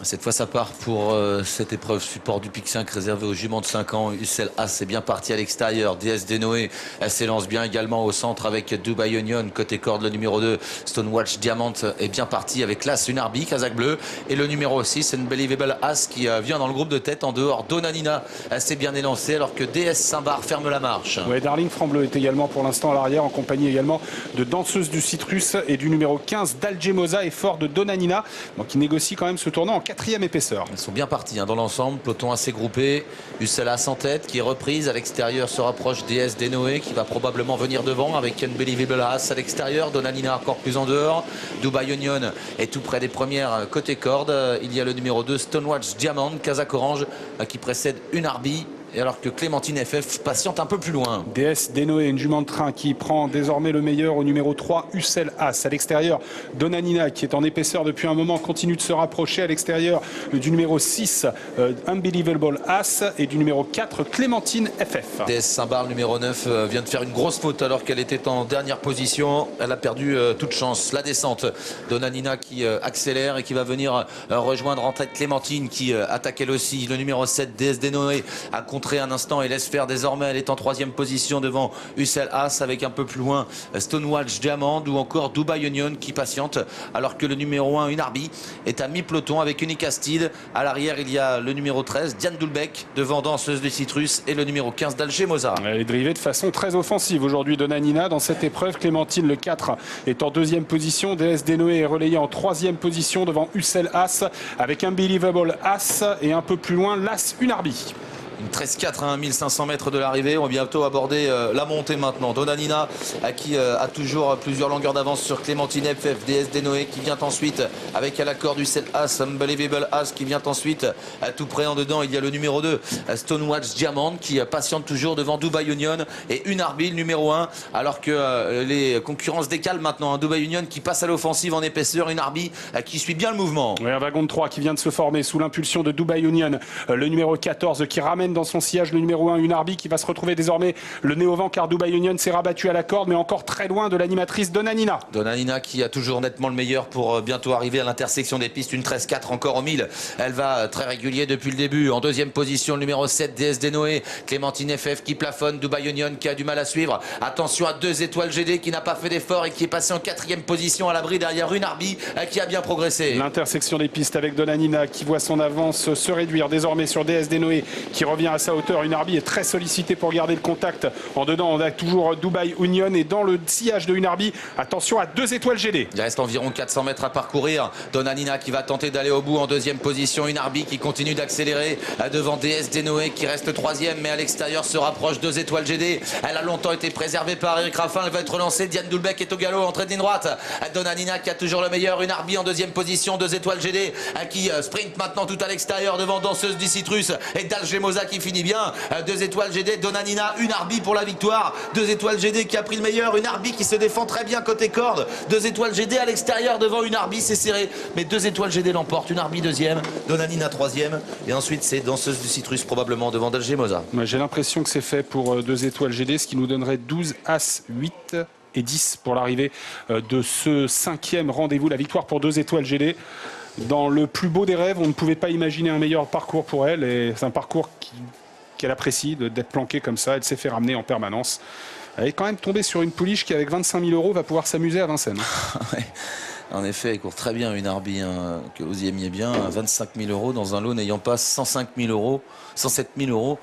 Cette fois, ça part pour cette épreuve support du Pic 5 réservé aux juments de 5 ans. Ucel As c'est bien parti à l'extérieur. DS Denoé, elle s'élance bien également au centre avec Dubai Union. Côté corde, le numéro 2, Stonewatch Diamond est bien parti avec l'As Unarbi, Kazakh Bleu. Et le numéro 6, Unbelievable As qui vient dans le groupe de tête en dehors. Donanina, elle s'est bien élancée alors que DS Saint-Bar ferme la marche. Ouais, Darling Franc-Bleu est également pour l'instant à l'arrière en compagnie également de Danseuse du Citrus et du numéro 15 d'Algemosa et fort de Donanina. Donc il négocie quand même ce tournant en 4e épaisseur. Ils sont bien partis dans l'ensemble, peloton assez groupé. Ucelas en tête qui est reprise. À l'extérieur se rapproche DS Denoé qui va probablement venir devant avec Unbelievable As à l'extérieur. Donanina encore plus en dehors. Dubai Union est tout près des premières côté corde. Il y a le numéro 2 Stonewatch Diamond, Kazakh Orange qui précède Unarbi. Et alors que Clémentine FF patiente un peu plus loin. DS Denoé, une jument de train qui prend désormais le meilleur au numéro 3, Ucel As. À l'extérieur, Donanina qui est en épaisseur depuis un moment continue de se rapprocher. À l'extérieur du numéro 6, Unbelievable As et du numéro 4, Clémentine FF. DS Saint-Bar, numéro 9, vient de faire une grosse faute alors qu'elle était en dernière position. Elle a perdu toute chance. La descente, Donanina qui accélère et qui va venir rejoindre en tête Clémentine qui attaque elle aussi. Le numéro 7, DS Denoé, a un instant et laisse faire désormais. Elle est en 3e position devant Ucel As avec un peu plus loin Stonewatch Diamond ou encore Dubai Union qui patiente alors que le numéro 1 Unarbi est à mi-peloton avec Unicastide. À l'arrière il y a le numéro 13 Diane Doulbec devant Danseuse du Citrus et le numéro 15 d'Algemosa. Elle est drivée de façon très offensive aujourd'hui Donanina dans cette épreuve. Clémentine le 4 est en 2e position. DS Denoé est relayé en 3e position devant Ucel As avec Unbelievable As et un peu plus loin l'As Unarbi. Une 13-4 à 1500 mètres de l'arrivée. On va bientôt aborder la montée maintenant. Donanina qui a toujours plusieurs longueurs d'avance sur Clémentine FF. DS Denoé qui vient ensuite avec à l'accord du Ucel As, Unbelievable As qui vient ensuite à tout près en dedans. Il y a le numéro 2 Stonewatch Diamond qui patiente toujours devant Dubai Union et Unarbi le numéro 1 alors que les concurrences décalent maintenant. Dubai Union qui passe à l'offensive en épaisseur. Unarbi qui suit bien le mouvement. Oui, un wagon de 3 qui vient de se former sous l'impulsion de Dubai Union. Le numéro 14 qui ramène dans son sillage le numéro 1 Unarbi qui va se retrouver désormais le nez au vent car Dubai Union s'est rabattu à la corde mais encore très loin de l'animatrice Donanina. Donanina qui a toujours nettement le meilleur pour bientôt arriver à l'intersection des pistes. Une 13-4 encore au 1000. Elle va très régulier depuis le début. En 2e position le numéro 7 DS Denoé. Clémentine FF qui plafonne. Dubai Union qui a du mal à suivre. Attention à 2 étoiles GD qui n'a pas fait d'effort et qui est passé en 4e position à l'abri derrière Unarbi qui a bien progressé. L'intersection des pistes avec Donanina qui voit son avance se réduire désormais sur DS Denoé qui revient à sa hauteur. Unarbi est très sollicité pour garder le contact. En dedans, on a toujours Dubai Union et dans le sillage de Unarbi, attention à 2 étoiles GD. Il reste environ 400 mètres à parcourir. Donanina qui va tenter d'aller au bout en 2e position. Unarbi qui continue d'accélérer devant DS Denoé qui reste 3e mais à l'extérieur se rapproche 2 étoiles GD. Elle a longtemps été préservée par Eric Raffin. Elle va être relancée. Diane Doulbec est au galop, entrée de ligne droite. Donanina qui a toujours le meilleur. Unarbi en 2e position, 2 étoiles GD qui sprint maintenant tout à l'extérieur devant Danseuse du Citrus et d'Algemosa qui finit bien. 2 étoiles GD, Donanina, Unarbi pour la victoire. 2 étoiles GD qui a pris le meilleur. Unarbi qui se défend très bien côté corde. 2 étoiles GD à l'extérieur devant Unarbi, c'est serré. Mais 2 étoiles GD l'emporte. Unarbi 2e, Donanina 3e. Et ensuite c'est Danseuse du Citrus probablement devant d'Algemosa. J'ai l'impression que c'est fait pour 2 étoiles GD, ce qui nous donnerait 12 As 8 et 10 pour l'arrivée de ce 5e rendez-vous. La victoire pour 2 étoiles GD. Dans le plus beau des rêves, on ne pouvait pas imaginer un meilleur parcours pour elle. Et c'est un parcours qu'elle apprécie d'être planquée comme ça. Elle s'est fait ramener en permanence. Elle est quand même tombée sur une pouliche qui, avec 25 000 € va pouvoir s'amuser à Vincennes. Ouais. En effet, elle court très bien Unarbi, que vous y aimiez bien. 25 000 € dans un lot n'ayant pas 105 000 €, 107 000 €.